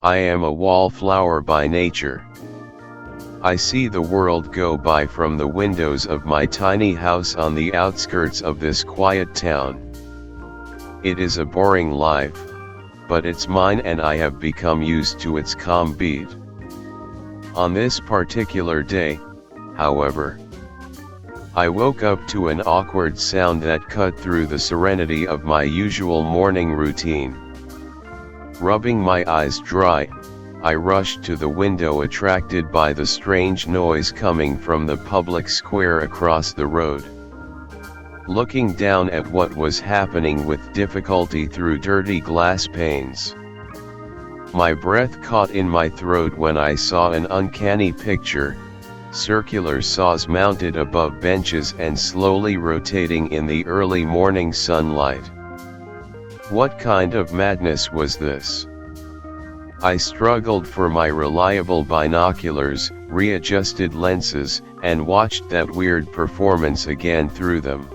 I am a wallflower by nature. I see the world go by from the windows of my tiny house on the outskirts of this quiet town. It is a boring life, but it's mine and I have become used to its calm beat. On this particular day, however, I woke up to an awkward sound that cut through the serenity of my usual morning routine. Rubbing my eyes dry, I rushed to the window, attracted by the strange noise coming from the public square across the road. Looking down at what was happening with difficulty through dirty glass panes, my breath caught in my throat when I saw an uncanny picture: circular saws mounted above benches and slowly rotating in the early morning sunlight. What kind of madness was this? I struggled for my reliable binoculars, readjusted lenses, and watched that weird performance again through them.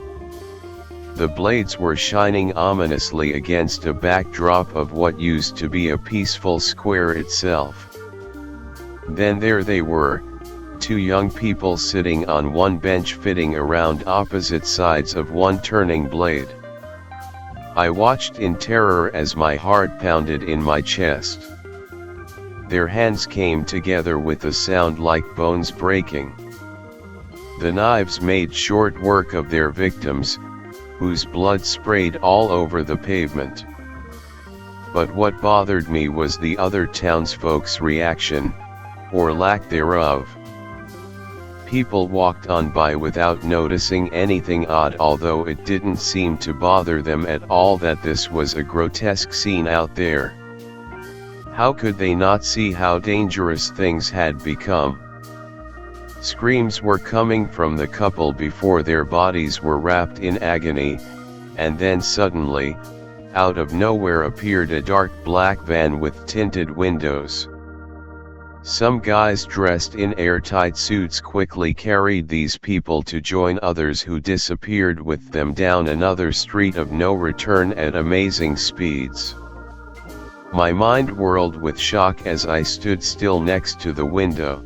The blades were shining ominously against a backdrop of what used to be a peaceful square itself. Then there they were, two young people sitting on one bench fitting around opposite sides of one turning blade. I watched in terror as my heart pounded in my chest. Their hands came together with a sound like bones breaking. The knives made short work of their victims, whose blood sprayed all over the pavement. But what bothered me was the other townsfolk's reaction, or lack thereof. People walked on by without noticing anything odd, although it didn't seem to bother them at all that this was a grotesque scene out there. How could they not see how dangerous things had become? Screams were coming from the couple before their bodies were wrapped in agony, and then suddenly, out of nowhere appeared a dark black van with tinted windows. Some guys dressed in airtight suits quickly carried these people to join others who disappeared with them down another street of no return at amazing speeds. My mind whirled with shock as I stood still next to the window.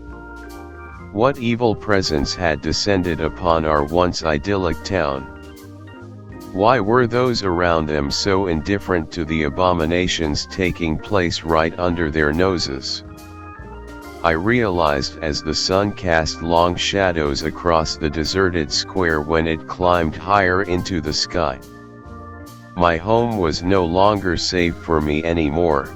What evil presence had descended upon our once idyllic town? Why were those around them so indifferent to the abominations taking place right under their noses? I realized as the sun cast long shadows across the deserted square when it climbed higher into the sky. My home was no longer safe for me anymore.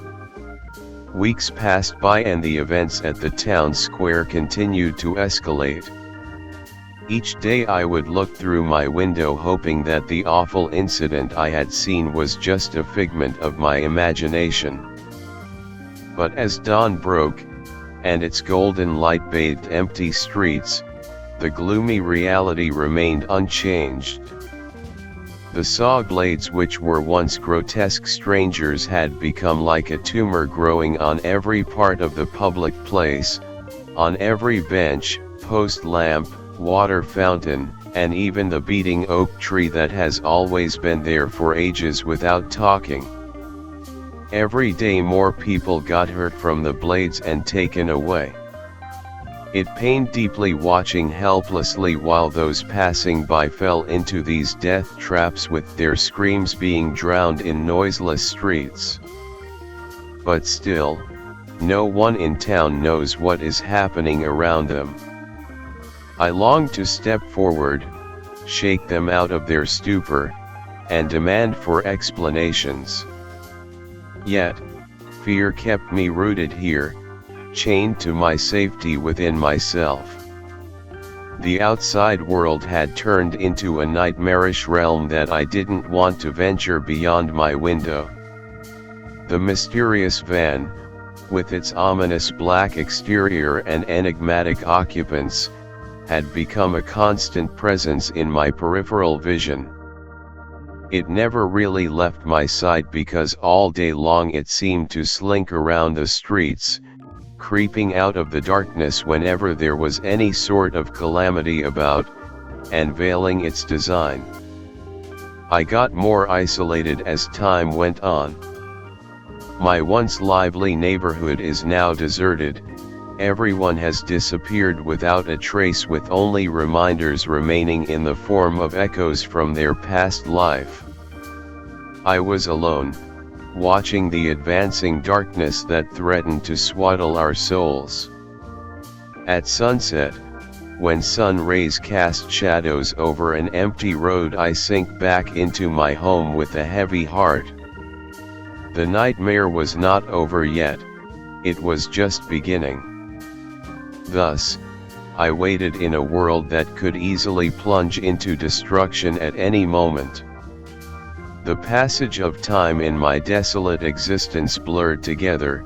Weeks passed by and the events at the town square continued to escalate. Each day I would look through my window hoping that the awful incident I had seen was just a figment of my imagination. But as dawn broke, and its golden light bathed empty streets, the gloomy reality remained unchanged. The saw blades, which were once grotesque strangers, had become like a tumor growing on every part of the public place, on every bench, post lamp, water fountain, and even the beating oak tree that has always been there for ages without talking. Every day more people got hurt from the blades and taken away. It pained deeply watching helplessly while those passing by fell into these death traps with their screams being drowned in noiseless streets. But still, no one in town knows what is happening around them. I long to step forward, shake them out of their stupor, and demand for explanations. Yet, fear kept me rooted here, chained to my safety within myself. The outside world had turned into a nightmarish realm that I didn't want to venture beyond my window. The mysterious van, with its ominous black exterior and enigmatic occupants, had become a constant presence in my peripheral vision. It never really left my sight because all day long it seemed to slink around the streets, creeping out of the darkness whenever there was any sort of calamity about, and veiling its design. I got more isolated as time went on. My once lively neighborhood is now deserted, everyone has disappeared without a trace, with only reminders remaining in the form of echoes from their past life. I was alone, watching the advancing darkness that threatened to swaddle our souls. At sunset, when sun rays cast shadows over an empty road, I sink back into my home with a heavy heart. The nightmare was not over yet, it was just beginning. Thus, I waited in a world that could easily plunge into destruction at any moment. The passage of time in my desolate existence blurred together,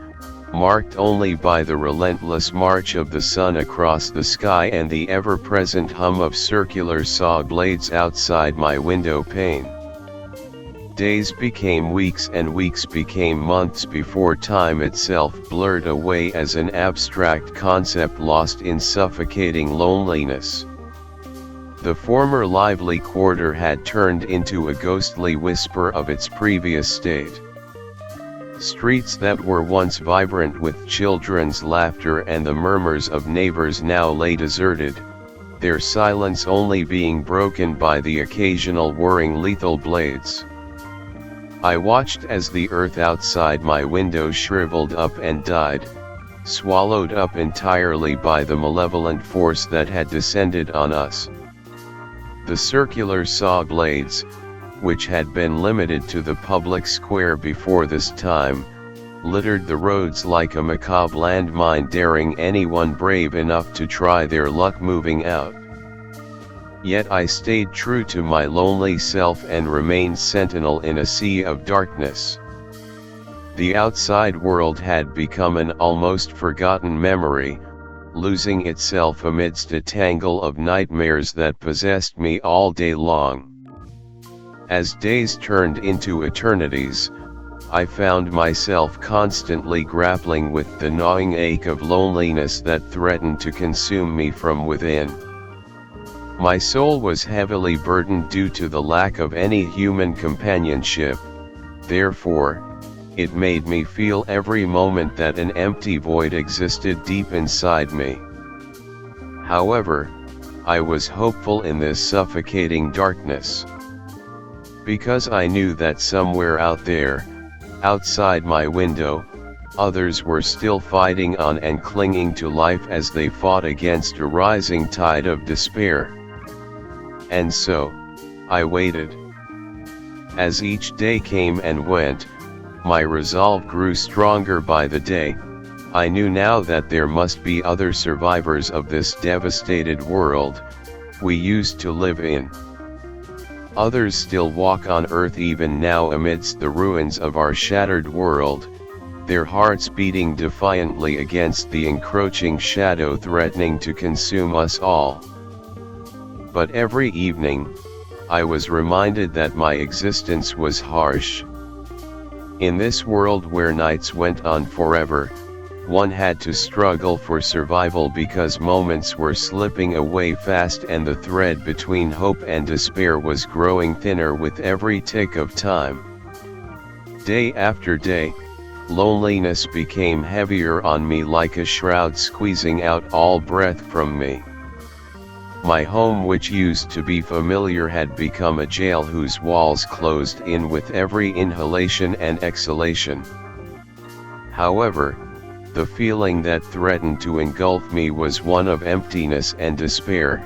marked only by the relentless march of the sun across the sky and the ever-present hum of circular saw blades outside my window pane. Days became weeks and weeks became months before time itself blurred away as an abstract concept lost in suffocating loneliness. The former lively quarter had turned into a ghostly whisper of its previous state. Streets that were once vibrant with children's laughter and the murmurs of neighbors now lay deserted, their silence only being broken by the occasional whirring lethal blades. I watched as the earth outside my window shriveled up and died, swallowed up entirely by the malevolent force that had descended on us. The circular saw blades, which had been limited to the public square before this time, littered the roads like a macabre landmine, daring anyone brave enough to try their luck moving out. Yet I stayed true to my lonely self and remained sentinel in a sea of darkness. The outside world had become an almost forgotten memory, losing itself amidst a tangle of nightmares that possessed me all day long. As days turned into eternities, I found myself constantly grappling with the gnawing ache of loneliness that threatened to consume me from within. My soul was heavily burdened due to the lack of any human companionship, therefore, it made me feel every moment that an empty void existed deep inside me. However, I was hopeful in this suffocating darkness. Because I knew that somewhere out there, outside my window, others were still fighting on and clinging to life as they fought against a rising tide of despair. And so, I waited. As each day came and went, my resolve grew stronger by the day. I knew now that there must be other survivors of this devastated world we used to live in. Others still walk on earth even now amidst the ruins of our shattered world, their hearts beating defiantly against the encroaching shadow threatening to consume us all. But every evening, I was reminded that my existence was harsh. In this world where nights went on forever, one had to struggle for survival because moments were slipping away fast and the thread between hope and despair was growing thinner with every tick of time. Day after day, loneliness became heavier on me like a shroud squeezing out all breath from me. My home, which used to be familiar, had become a jail whose walls closed in with every inhalation and exhalation. However, the feeling that threatened to engulf me was one of emptiness and despair.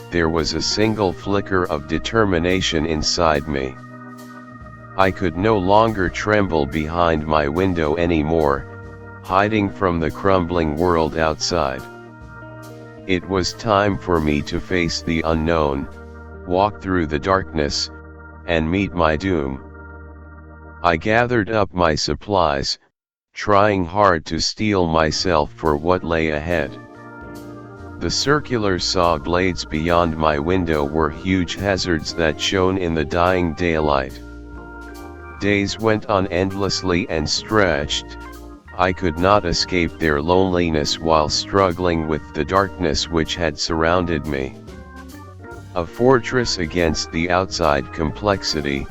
There was a single flicker of determination inside me. I could no longer tremble behind my window anymore, hiding from the crumbling world outside. It was time for me to face the unknown, walk through the darkness, and meet my doom. I gathered up my supplies, trying hard to steel myself for what lay ahead. The circular saw blades beyond my window were huge hazards that shone in the dying daylight. Days went on endlessly and stretched. I could not escape their loneliness while struggling with the darkness which had surrounded me. A fortress against the outside complexity,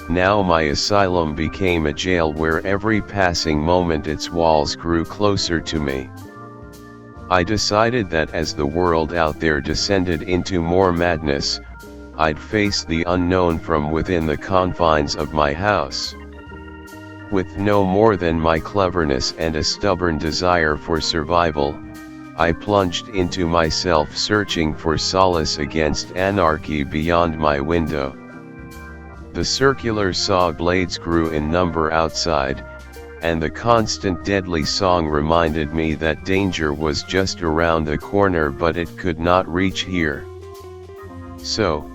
Now my asylum became a jail where every passing moment its walls grew closer to me. I decided that as the world out there descended into more madness, I'd face the unknown from within the confines of my house. With no more than my cleverness and a stubborn desire for survival, I plunged into myself, searching for solace against anarchy beyond my window. The circular saw blades grew in number outside, and the constant deadly song reminded me that danger was just around the corner, but it could not reach here. So,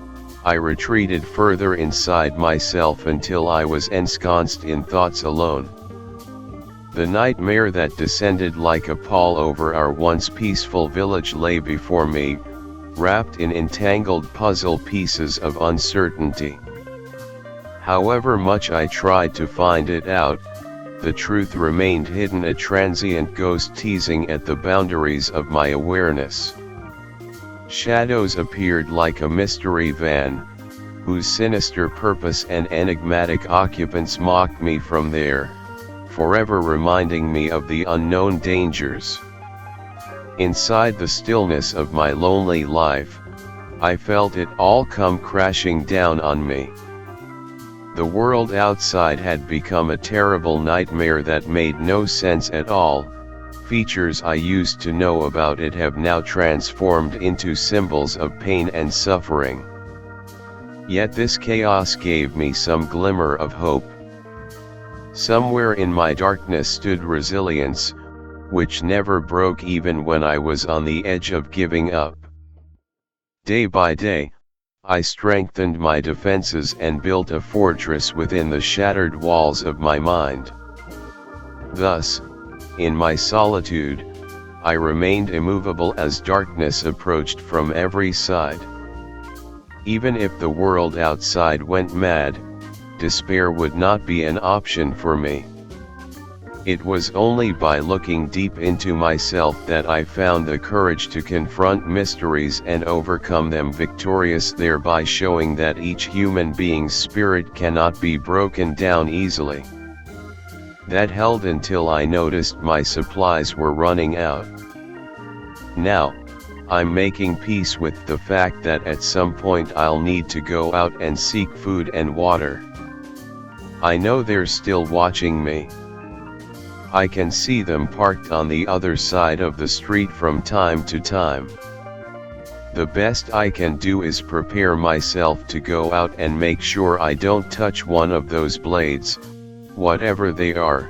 I retreated further inside myself until I was ensconced in thoughts alone. The nightmare that descended like a pall over our once peaceful village lay before me, wrapped in entangled puzzle pieces of uncertainty. However much I tried to find it out, the truth remained hidden, a transient ghost teasing at the boundaries of my awareness. Shadows appeared like a mystery van, whose sinister purpose and enigmatic occupants mocked me from there, forever reminding me of the unknown dangers. Inside the stillness of my lonely life, I felt it all come crashing down on me. The world outside had become a terrible nightmare that made no sense at all. Features I used to know about it have now transformed into symbols of pain and suffering. Yet this chaos gave me some glimmer of hope. Somewhere in my darkness stood resilience, which never broke even when I was on the edge of giving up. Day by day, I strengthened my defenses and built a fortress within the shattered walls of my mind. Thus, in my solitude, I remained immovable as darkness approached from every side. Even if the world outside went mad, despair would not be an option for me. It was only by looking deep into myself that I found the courage to confront mysteries and overcome them victorious, thereby showing that each human being's spirit cannot be broken down easily. That held until I noticed my supplies were running out. Now, I'm making peace with the fact that at some point I'll need to go out and seek food and water. I know they're still watching me. I can see them parked on the other side of the street from time to time. The best I can do is prepare myself to go out and make sure I don't touch one of those blades, whatever they are.